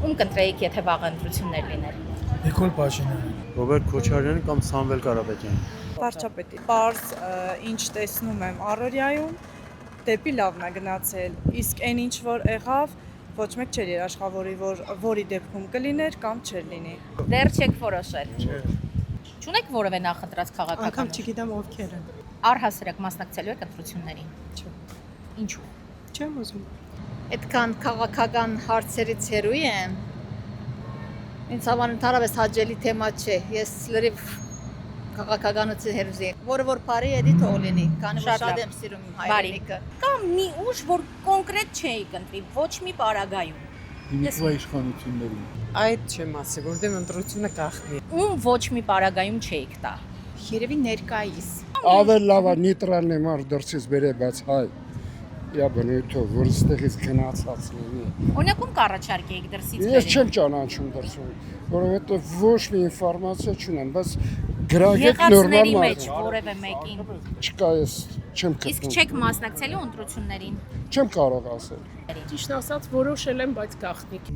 Ում կընտրեիք, եթե վաղ ընտրություններ լիներ։ Նիկոլ Փաշինյան, Ռոբերտ Քոչարյանը կամ Սամվել Կարապետյանը։ Վարչապետի։ Պարզ ինչ տեսնում եմ Արորիայում, դեպի լավն է գնացել, իսկ այն ինչ որ եղավ, ոչ մեկ չէր երաշխավորի, որ որի դեպքում կլիներ կամ չէր լինի։ Դեռ չեք որոշել։ Չունեք որևէ նախընտրած Անգամ քաղաքական։ չգիտեմ ովքեր են։ Առհասարակ մասնակցելու եք ընտրություններին։ Չէ։ Ինչու։ Չեմ ուզում։ Այդքան քաղաքական հարցերից հեռու եմ։ Ինձ համար ընդհանրապես հաճելի թեմա չէ։ Ես լրիվ քաղաքականություն հերուզ եմ, որը որ բարի էդի թող լինի, քանի որ շատ եմ սիրում իմ հայրենիքը։ Կամ մի ուժ, որ կոնկրետ չէիք ընտրի, ոչ մի պարագայում։ Հիմիկվա իշխանություններին։ Այդ չեմ ասի, որտեղ ընտրությունը կախնի։ Ում ոչ մի պարագայում չէիք տա։ Երևի ներկայիս։ Ավել լավ է նեյտրալն եմ ար դրսից բերե, բայց հայ։ Я բնույթով, որ ստեղից գնացած լինի։ Օրինակ ում կառաջարկեիք դրսից Ես բերել։ չեմ ճանաչում դրսում, որովհետև ոչ մի ինֆորմացիա չունեմ, բայց գրագետ Եղածների նորմալ մեջ որևէ մեկին։ չկա, ես չեմ Իսկ գտնում։ չեք մասնակցելու ընտրություններին։ Չեմ կարող ասել։ Ճիշտ ասած որոշել եմ, բայց գաղտնիք։